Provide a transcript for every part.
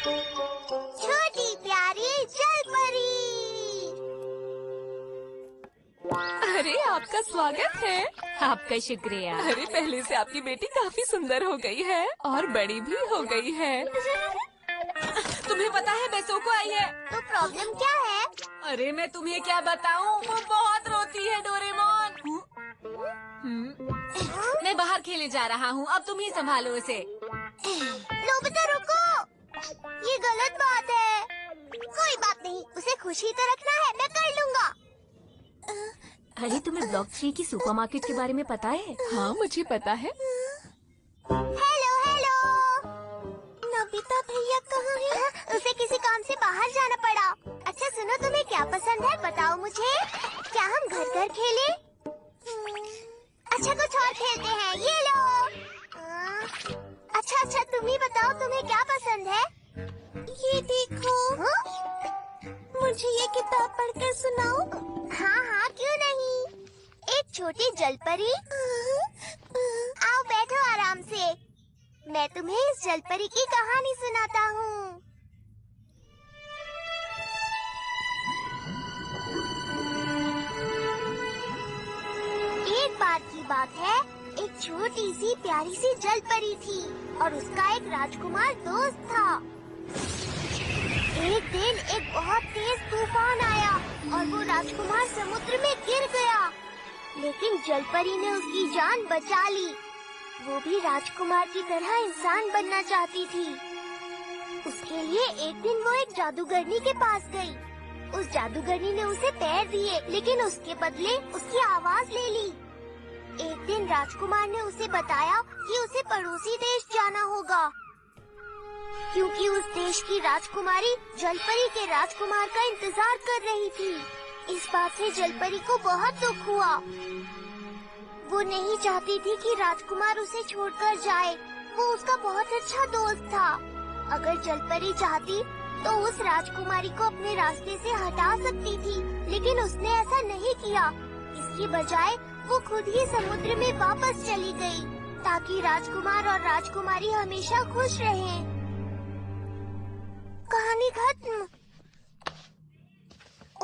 छोटी प्यारी जलपरी। अरे आपका स्वागत है। आपका शुक्रिया। अरे पहले से आपकी बेटी काफी सुंदर हो गई है और बड़ी भी हो गई है। तुम्हें पता है बेसोको आई है। तो प्रॉब्लम क्या है? अरे मैं तुम्हें क्या बताऊं, वो बहुत रोती है डोरेमोन। मैं बाहर खेलने जा रहा हूँ, अब तुम ही संभालो उसे। नोबिता रुको, ये गलत बात है। कोई बात नहीं, उसे खुशी तो रखना है, मैं कर लूँगा। अरे तुम्हें ब्लॉक 3 की सुपरमार्केट के बारे में पता है? हाँ मुझे पता है। हेलो हेलो, नोबिता भैया कहाँ हैं? उसे किसी काम से बाहर जाना पड़ा। अच्छा सुनो, तुम्हें क्या पसंद है बताओ मुझे। क्या हम घर घर खेलें? अच्छा कुछ और खेलते हैं, ये लो। अच्छा तुम ही बताओ तुम्हें क्या पसंद है? ये देखो। मुझे ये किताब पढ़कर सुनाओ। हाँ क्यों नहीं। एक छोटी जलपरी। आओ बैठो आराम से, मैं तुम्हें इस जलपरी की कहानी सुनाता हूँ। एक बार की बात है, एक छोटी सी प्यारी सी जलपरी थी और उसका एक राजकुमार दोस्त था। एक दिन एक बहुत तेज तूफान आया और वो राजकुमार समुद्र में गिर गया, लेकिन जलपरी ने उसकी जान बचा ली। वो भी राजकुमार की तरह इंसान बनना चाहती थी। उसके लिए एक दिन वो एक जादूगरनी के पास गई। उस जादूगरनी ने उसे पैर दिए, लेकिन उसके बदले उसकी आवाज ले ली। एक दिन राजकुमार ने उसे बताया कि उसे पड़ोसी देश जाना होगा, क्योंकि उस देश की राजकुमारी जलपरी के राजकुमार का इंतजार कर रही थी। इस बात से जलपरी को बहुत दुख हुआ। वो नहीं चाहती थी कि राजकुमार उसे छोड़कर जाए। वो उसका बहुत अच्छा दोस्त था। अगर जलपरी चाहती तो उस राजकुमारी को अपने रास्ते से हटा सकती थी, लेकिन उसने ऐसा नहीं किया। इसकी बजाय वो खुद ही समुद्र में वापस चली गई, ताकि राजकुमार और राजकुमारी हमेशा खुश रहें। कहानी खत्म।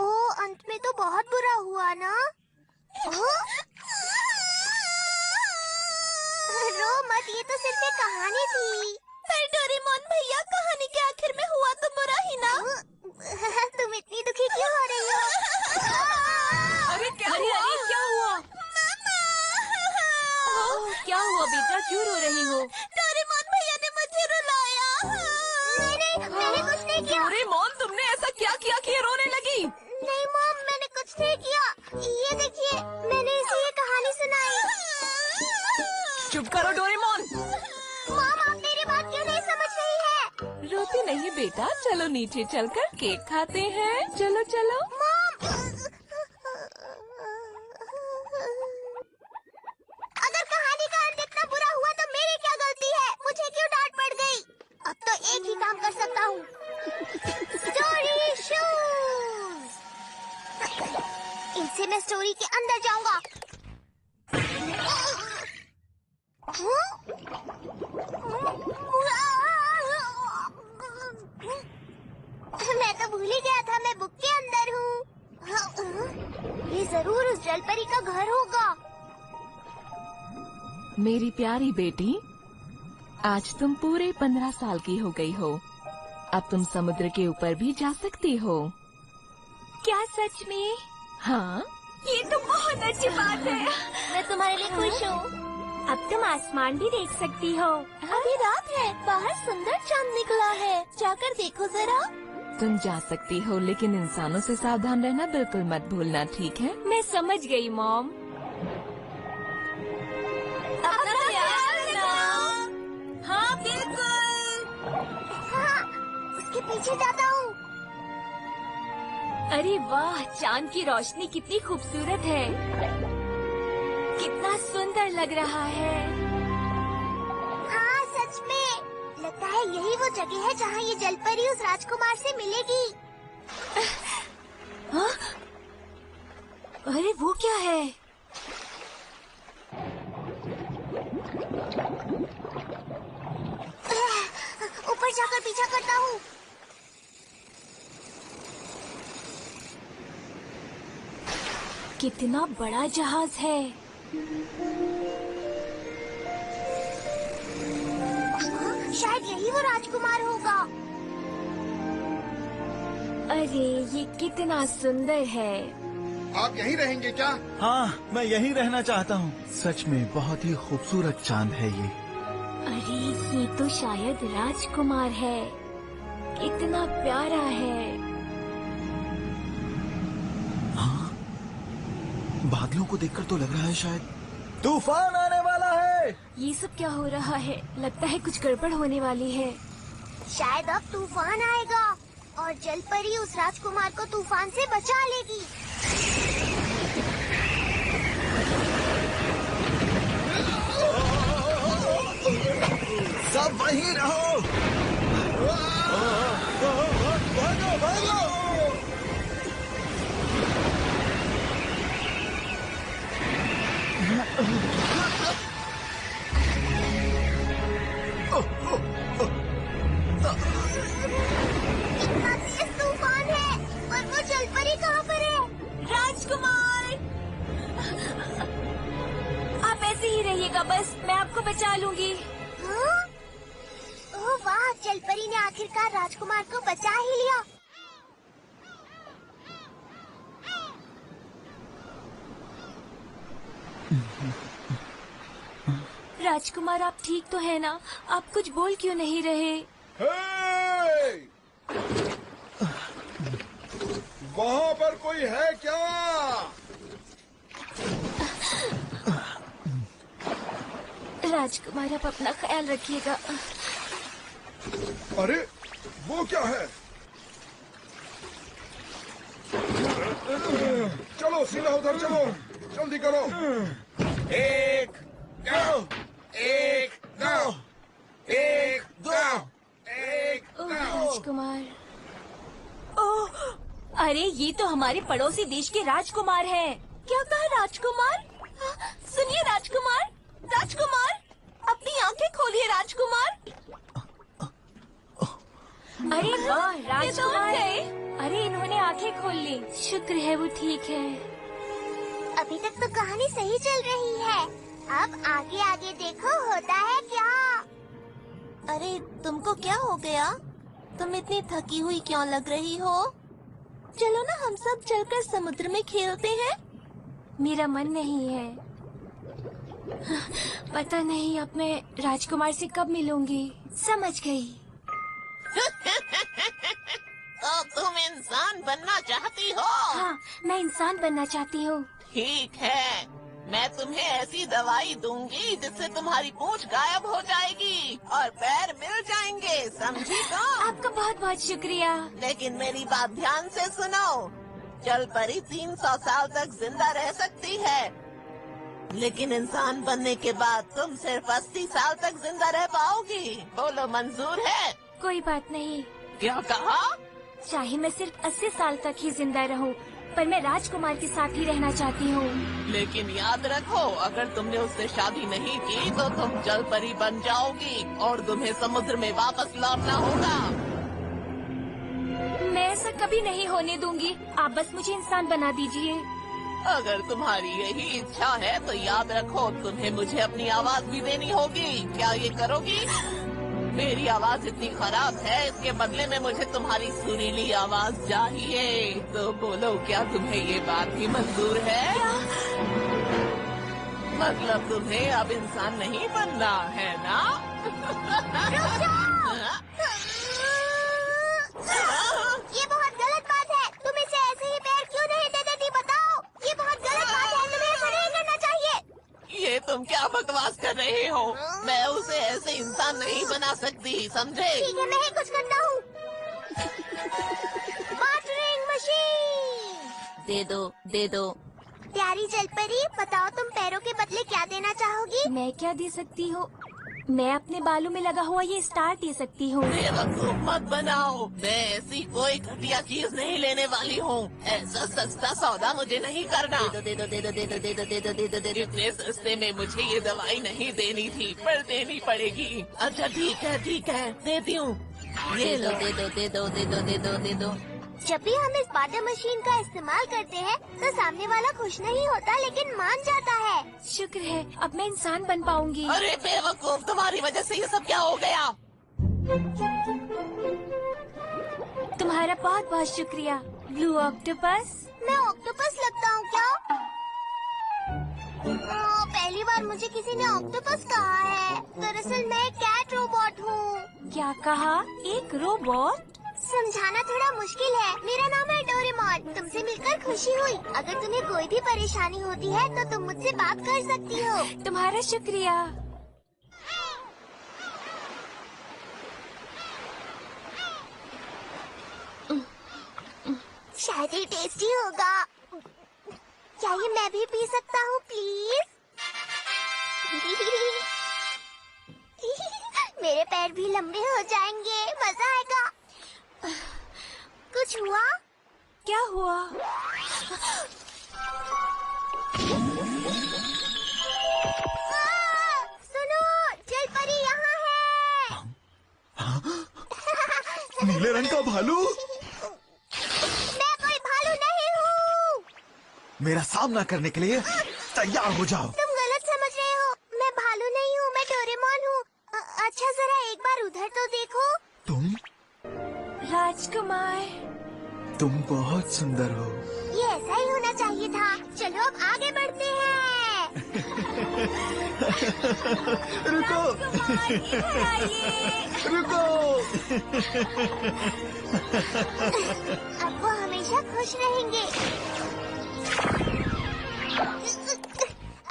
ओह, अंत में तो बहुत बुरा हुआ ना। रो मत, ये तो सिर्फ एक कहानी थी। पर डोरेमोन भैया, कहानी के आखिर में हुआ तो बुरा ही ना। तुम इतनी दुखी क्यों हो रही हो? अरे क्या हुआ? क्या हुआ बेटा, क्यों रो रही हो? डोरेमोन भैया ने मुझे रुलाया। नहीं, मैंने कुछ नहीं किया। डोरेमोन, तुमने ऐसा क्या किया कि ये रोने लगी? नहीं मॉम, मैंने कुछ नहीं किया। ये देखिए, मैंने इसे ये कहानी सुनाई। चुप करो डोरेमोन। मॉम, आप मेरी बात क्यों नहीं समझ रही है? रोती नहीं बेटा, चलो नीचे चलकर केक खाते हैं। चलो चलो। अगर कहानी का अंत इतना बुरा हुआ तो मेरी क्या गलती है? मुझे क्यों डांट पड़ गई? अब तो एक ही काम कर सकता हूँ। Story shoes. इनसे मैं स्टोरी के अंदर जाऊंगा। मैं तो भूल ही गया था मैं बुक के अंदर हूँ। ये जरूर उस जलपरी का घर होगा। मेरी प्यारी बेटी, आज तुम पूरे 15 साल की हो गई हो। अब तुम समुद्र के ऊपर भी जा सकती हो। क्या सच में? हाँ। ये तो बहुत अच्छी बात है। मैं तुम्हारे लिए खुश हूँ। अब तुम आसमान भी देख सकती हो। अभी रात है, बाहर सुंदर चांद निकला है, जाकर देखो जरा। तुम जा सकती हो, लेकिन इंसानों से सावधान रहना बिल्कुल मत भूलना, ठीक है? मैं समझ गई मॉम। अपना ख्याल रखना। हाँ बिल्कुल। हाँ, उसके पीछे जाता हूँ। अरे वाह, चांद की रोशनी कितनी खूबसूरत है। कितना सुंदर लग रहा है। हाँ सच में, लगता है यही वो जगह है जहाँ ये जलपरी उस राजकुमार से मिलेगी। हाँ? अरे वो क्या है? ऊपर ऊपर जाकर पीछा करता हूँ। कितना बड़ा जहाज है। शायद यही वो राजकुमार होगा। अरे ये कितना सुंदर है। आप यहीं रहेंगे क्या? हाँ, मैं यहीं रहना चाहता हूँ। सच में बहुत ही खूबसूरत चांद है ये। अरे ये तो शायद राजकुमार है। कितना प्यारा है। हाँ, बादलों को देखकर तो लग रहा है शायद तूफान आने वाला है। ये सब क्या हो रहा है? लगता है कुछ गड़बड़ होने वाली है। शायद अब तूफान आएगा और जलपरी उस राजकुमार को तूफान से बचा लेगी। सब वहीं रहो। भागो भागो। इतना तेज तूफान है और वो जलपरी कहाँ पर है? राजकुमार, आप ऐसे ही रहिएगा, बस मैं आपको बचा लूंगी। हाँ? ओह वाह, जलपरी ने आखिरकार राजकुमार को बचा ही लिया। राजकुमार, आप ठीक तो है ना? आप कुछ बोल क्यों नहीं रहे? हे! वहाँ पर कोई है क्या? राजकुमार, आप अपना ख्याल रखिएगा। अरे वो क्या है? चलो सीधा उधर चलो, जल्दी करो। एक दो, एक दो, एक दो, एक ओह, दो। राजकुमार। ओह, अरे ये तो हमारे पड़ोसी देश के राजकुमार हैं। क्या कहा राजकुमार? सुनिए राजकुमार, राजकुमार, अपनी आंखें खोलिए राजकुमार। अरे वाह राजकुमार, अरे इन्होंने आंखें खोल ली। शुक्र है वो ठीक है। अभी तक तो कहानी सही चल रही है। अब आगे आगे देखो होता है क्या। अरे तुमको क्या हो गया? तुम इतनी थकी हुई क्यों लग रही हो? चलो ना हम सब चलकर समुद्र में खेलते हैं। मेरा मन नहीं है। पता नहीं अब मैं राजकुमार से कब मिलूंगी। समझ गई। तो तुम इंसान बनना चाहती हो? हाँ, मैं इंसान बनना चाहती हूँ। ठीक है, मैं तुम्हें ऐसी दवाई दूंगी जिससे तुम्हारी पूंछ गायब हो जाएगी और पैर मिल जाएंगे, समझी तुम? आपका बहुत बहुत शुक्रिया। लेकिन मेरी बात ध्यान से सुनो। जलपरी 300 साल तक जिंदा रह सकती है, लेकिन इंसान बनने के बाद तुम सिर्फ 80 साल तक जिंदा रह पाओगी। बोलो मंजूर है? कोई बात नहीं। क्या कहा? चाहे मैं सिर्फ 80 साल तक ही जिंदा रहूं, पर मैं राजकुमार के साथ ही रहना चाहती हूँ। लेकिन याद रखो, अगर तुमने उससे शादी नहीं की तो तुम जलपरी बन जाओगी और तुम्हें समुद्र में वापस लौटना होगा। मैं ऐसा कभी नहीं होने दूंगी। आप बस मुझे इंसान बना दीजिए। अगर तुम्हारी यही इच्छा है तो याद रखो, तुम्हें मुझे अपनी आवाज भी देनी होगी। क्या ये करोगी? मेरी आवाज इतनी खराब है, इसके बदले में मुझे तुम्हारी सुरीली आवाज चाहिए। तो बोलो, क्या तुम्हें ये बात भी मंजूर है? मतलब तुम्हें अब इंसान नहीं बनना है ना? ये बहुत गलत बात है। तुम इसे ऐसे ही पैर क्यों नहीं दे देती बताओ? ये बहुत गलत बात है, तुम्हें ऐसा नहीं करना चाहिए। ये तुम क्या बकवास कर रहे हो? मैं उसे ऐसे इंसान नहीं बना सकती, समझे? ठीक है, मैं ही कुछ करता हूँ। Watering machine. दे दो, दे दो। प्यारी जलपरी, बताओ तुम पैरों के बदले क्या देना चाहोगी? मैं क्या दे सकती हूँ? मैं अपने बालों में लगा हुआ ये स्टार दे सकती हूँ। बेवकूफ मत बनाओ, मैं ऐसी कोई घटिया चीज नहीं लेने वाली हूँ। ऐसा सस्ता सौदा मुझे नहीं करना। दे दो, दे दो, दे दो, दे दो, दे दो, दे दो, दे दो। इतने सस्ते में मुझे ये दवाई नहीं देनी थी, पर देनी पड़ेगी। अच्छा ठीक है, देती हूँ। दे दो दे दो दे दो दे दो दे दो दे दो। जब भी हम इस बाटर मशीन का इस्तेमाल करते हैं तो सामने वाला खुश नहीं होता लेकिन मान जाता है। शुक्र है अब मैं इंसान बन पाऊंगी। अरे बेवकूफ, तुम्हारी वजह से ये सब क्या हो गया? तुम्हारा बहुत बहुत शुक्रिया ब्लू ऑक्टोपस। मैं ऑक्टोपस लगता हूँ क्या? पहली बार मुझे किसी ने ऑक्टोपस कहा है। दरअसल मैं एक कैट रोबोट हूँ। क्या कहा? एक रोबोट? समझाना थोड़ा मुश्किल है। मेरा नाम है डोरेमोन। तुमसे मिलकर खुशी हुई। अगर तुम्हें कोई भी परेशानी होती है तो तुम मुझसे बात कर सकती हो। तुम्हारा शुक्रिया। शायद ये टेस्टी होगा। क्या ये मैं भी पी सकता हूँ प्लीज? मेरे पैर भी लंबे हो जाएंगे, मजा आएगा। कुछ हुआ? क्या हुआ? सुनो, जलपरी यहाँ है। नीले रंग का भालू। मैं कोई भालू नहीं हूँ। मेरा सामना करने के लिए तैयार हो जाओ। तुम गलत समझ रहे हो। मैं भालू नहीं हूँ, मैं डोरेमोन हूँ। अच्छा जरा एक बार उधर तो देखो। तुम राजकुमार। तुम बहुत सुंदर हो। ये ऐसा ही होना चाहिए था। चलो अब आगे बढ़ते हैं। रुको रुको। अब वो हमेशा खुश रहेंगे।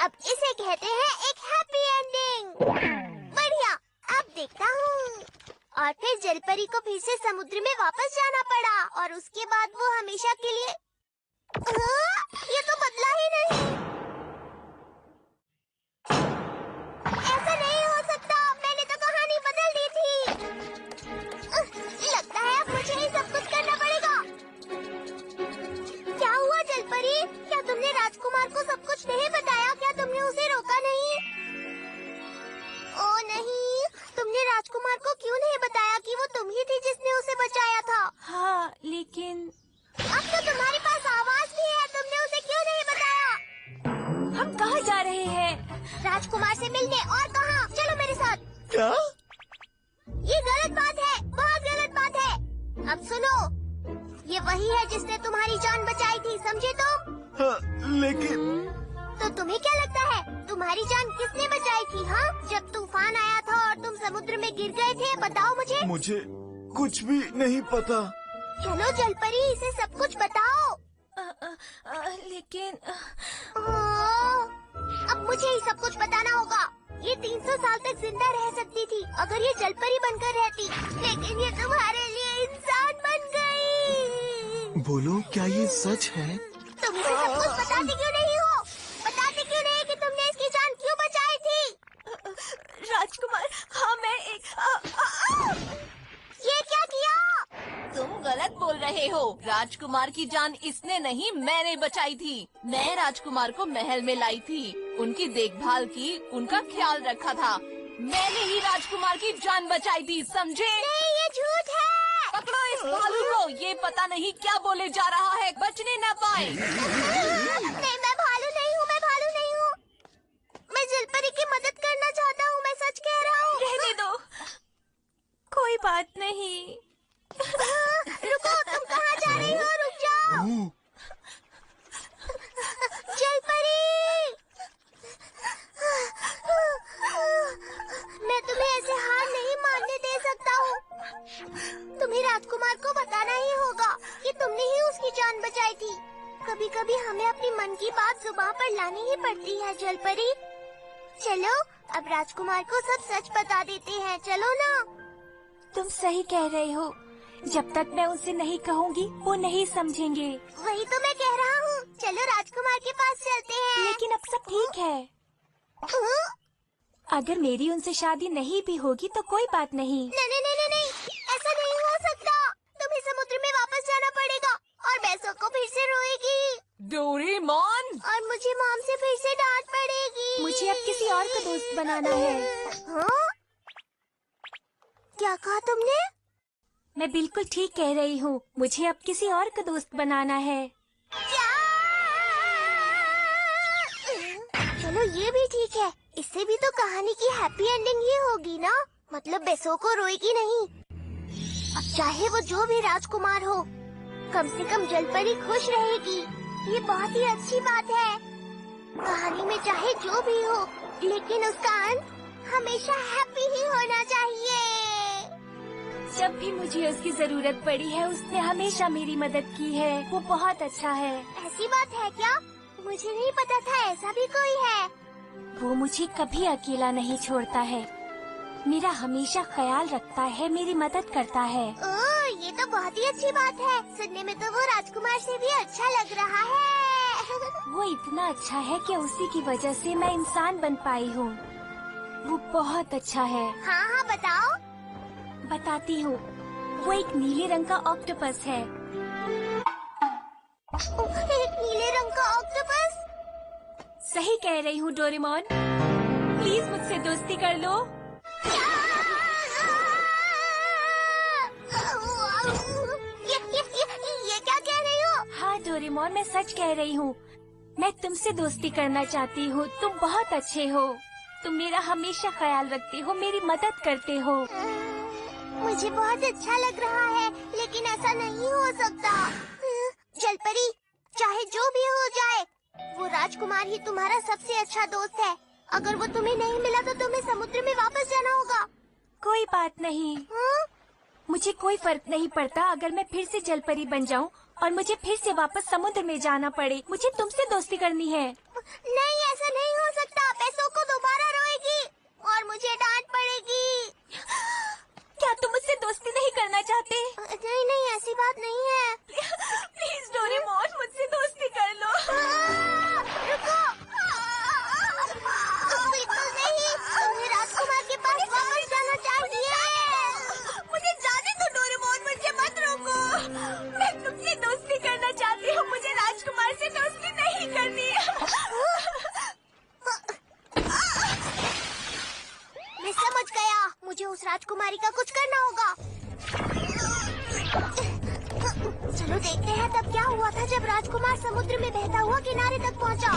अब इसे कहते हैं एक हैप्पी एंडिंग। बढ़िया, अब देखता हूँ। और फिर जलपरी को फिर से समुद्र में वापस जाना पड़ा और उसके बाद वो हमेशा के लिए ये तो बदला ही नहीं। ऐसा नहीं हो सकता। मैंने तो कहानी बदल दी थी। लगता है अब मुझे ही सब कुछ करना पड़ेगा। क्या हुआ जलपरी? क्या तुमने राजकुमार को सब कुछ नहीं बताया? क्या तुमने उसे रोका नहीं? ओ नहीं, तुमने राजकुमार को क्यों नहीं बताया कि वो तुम ही थी जिसने उसे बचाया था? हाँ लेकिन अब तो तुम्हारे पास आवाज भी है। तुमने उसे क्यों नहीं बताया? हम कहाँ जा रहे हैं? राजकुमार से मिलने। और कहाँ? चलो मेरे साथ। क्या? ये गलत बात है, बहुत गलत बात है। अब सुनो, ये वही है जिसने तुम्हारी जान बचाई थी, समझे तुम? हाँ, लेकिन तो तुम्हें क्या लगता है तुम्हारी जान किसने बचाई थी? हाँ, जब तूफान आया था और तुम समुद्र में गिर गए थे, बताओ मुझे। मुझे कुछ भी नहीं पता। चलो जलपरी, इसे सब कुछ बताओ। लेकिन अब मुझे ही सब कुछ बताना होगा। ये 300 साल तक जिंदा रह सकती थी अगर ये जलपरी बनकर रहती, लेकिन ये तुम्हारे लिए इंसान बन गई। बोलो, क्या ये सच है? तुम मुझे सब कुछ बताते क्यों नहीं हो? बताते क्यों नहीं कि तुमने इसकी जान क्यों बचाई थी? राजकुमार, हाँ मैं एक ये क्या किया? तुम गलत बोल रहे हो। राजकुमार की जान इसने नहीं, मैंने बचाई थी। मैं राजकुमार को महल में लाई थी, उनकी देखभाल की, उनका ख्याल रखा था। मैंने ही राजकुमार की जान बचाई थी, समझे? नहीं, ये झूठ है। पकड़ो इस भालू को। ये पता नहीं क्या बोले जा रहा है, बचने न पाए। नहीं, मैं भालू नहीं हूँ, मैं भालू नहीं हूँ। मैं जलपरी की मदद करना चाहता हूँ, मैं सच कह रहा हूँ। रहने दो, कोई बात नहीं। रुको, तुम कहाँ जा रही हो? रुक जाओ। जलपरी, मैं तुम्हें ऐसे हार नहीं मानने दे सकता हूँ। तुम्हें राजकुमार को बताना ही होगा कि तुमने ही उसकी जान बचाई थी। कभी कभी हमें अपनी मन की बात जुबान पर लानी ही पड़ती है जलपरी। चलो अब राजकुमार को सब सच बता देते हैं, चलो ना। तुम सही कह रहे हो। जब तक मैं उनसे नहीं कहूँगी वो नहीं समझेंगे। वही तो मैं कह रहा हूँ। चलो राजकुमार के पास चलते हैं। लेकिन अब सब ठीक है। अगर मेरी उनसे शादी नहीं भी होगी तो कोई बात नहीं। नहीं नहीं नहीं नहीं, ऐसा नहीं हो सकता। तुम्हें समुद्र में वापस जाना पड़ेगा और बैसो को फिर से रोएगी। डोरेमोन, और मुझे मॉम से फिर से डांट पड़ेगी। मुझे अब किसी और को दोस्त बनाना है। हाँ? क्या कहा तुमने? मैं बिल्कुल ठीक कह रही हूँ। मुझे अब किसी और का दोस्त बनाना है। चलो ये भी ठीक है, इससे भी तो कहानी की हैप्पी एंडिंग ही होगी ना। मतलब बेसोको रोएगी नहीं। अब चाहे वो जो भी राजकुमार हो, कम से कम जलपरी खुश रहेगी। ये बहुत ही अच्छी बात है। कहानी में चाहे जो भी हो, लेकिन उसका अंत हमेशा हैप्पी ही होना चाहिए। जब भी मुझे उसकी जरूरत पड़ी है, उसने हमेशा मेरी मदद की है। वो बहुत अच्छा है। ऐसी बात है क्या? मुझे नहीं पता था ऐसा भी कोई है। वो मुझे कभी अकेला नहीं छोड़ता है। मेरा हमेशा ख्याल रखता है, मेरी मदद करता है। ओह, ये तो बहुत ही अच्छी बात है। सुनने में तो वो राजकुमार से भी अच्छा लग रहा है। वो इतना अच्छा है कि उसी की वजह से मैं इंसान बन पाई हूँ। वो बहुत अच्छा है। हाँ हाँ बताओ। बताती हूँ। वो एक नीले रंग का ऑक्टोपस है। एक नीले रंग का ऑक्टोपस? सही कह रही हूँ डोरेमोन। प्लीज मुझसे दोस्ती कर लो। ये क्या कह रही हो? हाँ डोरेमोन, मैं सच कह रही हूँ। मैं तुमसे दोस्ती करना चाहती हूँ। तुम बहुत अच्छे हो। तुम मेरा हमेशा ख्याल रखते हो, मेरी मदद करते हो। मुझे बहुत अच्छा लग रहा है, लेकिन ऐसा नहीं हो सकता। जलपरी, चाहे जो भी हो जाए, वो राजकुमार ही तुम्हारा सबसे अच्छा दोस्त है। अगर वो तुम्हें नहीं मिला तो तुम्हें समुद्र में वापस जाना होगा। कोई बात नहीं। हाँ? मुझे कोई फर्क नहीं पड़ता अगर मैं फिर से जलपरी बन जाऊँ और मुझे फिर से वापस समुद्र में जाना पड़े। मुझे तुमसे दोस्ती करनी है। नहीं, ऐसा नहीं हो सकता। पैसों को दोबारा रोएगी और मुझे डांट पड़ेगी। क्या तुम मुझसे दोस्ती नहीं करना चाहते? नहीं नहीं, ऐसी बात नहीं है। प्लीज डोरेमोन, मुझसे दोस्ती कर लो। रुको। बिल्कुल नहीं, तुम्हें राजकुमार के पास वापस जाना चाहिए। मुझे जाने दो डोरेमोन, मुझे मत रोको। मैं तुमसे दोस्ती करना चाहती हूँ। मुझे राजकुमार से दोस्ती नहीं करनी। मैं समझ गया। मुझे उस राजकुमारी का कुछ करना होगा। चलो देखते हैं तब क्या हुआ था जब राजकुमार समुद्र में बहता हुआ किनारे तक पहुंचा।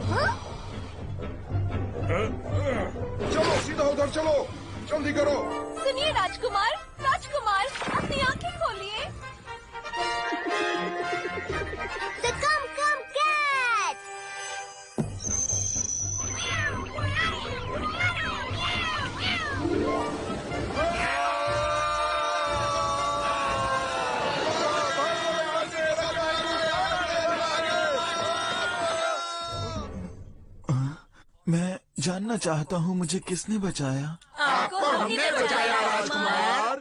हाँ? चलो सीधा उधर चलो, जल्दी करो। सुनिए राजकुमार, राजकुमार, अपनी आंखें खोलिए। The Cum Cum Cat! मैं जानना चाहता हूँ मुझे किसने बचाया। आपको हमने बचाया राजकुमार।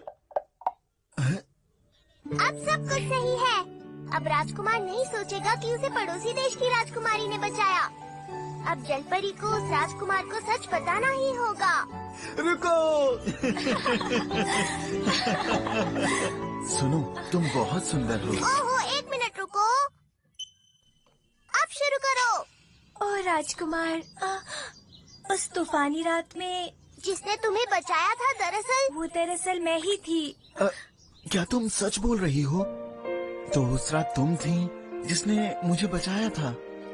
अब सब कुछ सही है। अब राजकुमार नहीं सोचेगा कि उसे पड़ोसी देश की राजकुमारी ने बचाया। अब जलपरी को उस राजकुमार को सच बताना ही होगा। रुको। सुनो, तुम बहुत सुंदर हो। ओहो, एक मिनट रुको। अब शुरू करो। ओह राजकुमार, उस तूफानी रात में जिसने तुम्हें बचाया था दरअसल मैं ही थी। क्या तुम सच बोल रही हो? तो उस रात तुम थी जिसने मुझे बचाया था।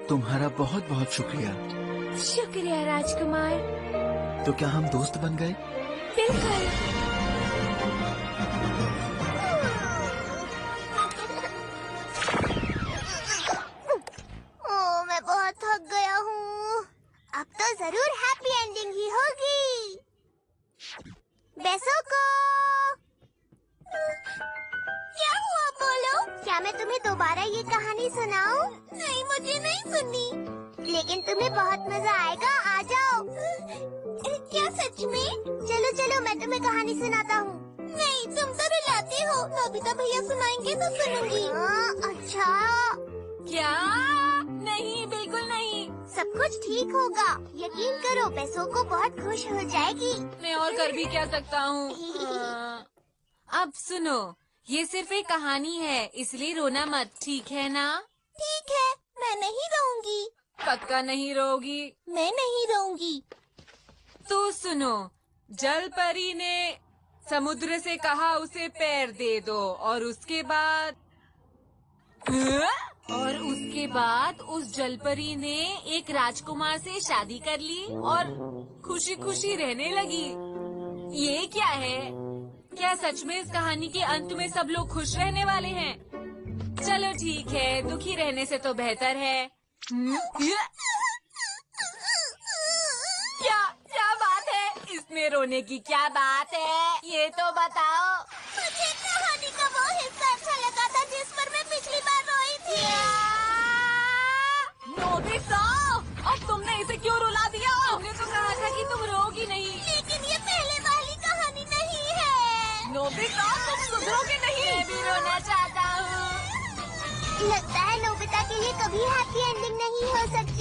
तुम्हारा बहुत बहुत शुक्रिया। शुक्रिया राजकुमार। तो क्या हम दोस्त बन गए? बिल्कुल। ओह, मैं बहुत थक गया हूँ। अब तो जरूर हैप्पी एंडिंग ही होगी। बेसोको, क्या हुआ बोलो? क्या मैं तुम्हें दोबारा ये कहानी सुनाऊं? नहीं, मुझे नहीं सुननी। लेकिन तुम्हें बहुत मजा आएगा, आ जाओ। क्या सच में? चलो चलो, मैं तुम्हें कहानी सुनाता हूँ। नहीं, तुम तो रुलाती हो। नोबिता भैया सुनाएंगे तो सुनूंगी। अच्छा। क्या? नहीं, बिल्कुल नहीं। सब कुछ ठीक होगा, यकीन करो। बेसोको बहुत खुश हो जाएगी। मैं और कर भी क्या सकता हूँ? अब सुनो, ये सिर्फ एक कहानी है, इसलिए रोना मत, ठीक है ना? ठीक है, मैं नहीं रोऊंगी। पक्का नहीं रोगी? मैं नहीं रोऊंगी। तो सुनो, जलपरी ने समुद्र से कहा उसे पैर दे दो और उसके बाद उस जलपरी ने एक राजकुमार से शादी कर ली और खुशी खुशी रहने लगी। ये क्या है? क्या सच में इस कहानी के अंत में सब लोग खुश रहने वाले हैं? चलो ठीक है, दुखी रहने से तो बेहतर है। क्या बात है? इसमें रोने की क्या बात है? ये तो बताओ। मुझे कहानी का वो हिस्सा अच्छा लगा था जिस पर मैं पिछली बार रोई थी। नोबिता, अब तुमने इसे क्यों रुला दिया? तुमने तो कहा था कि तुम रोगी नहीं। लेकिन ये पहले वाली कहानी नहीं है। नोबिता, तुम सुधरोगे नहीं। मैं भी रोना चाहता हूँ। लगता है नोबिता के लिए कभी हैप्पी एंडिंग नहीं हो सकती।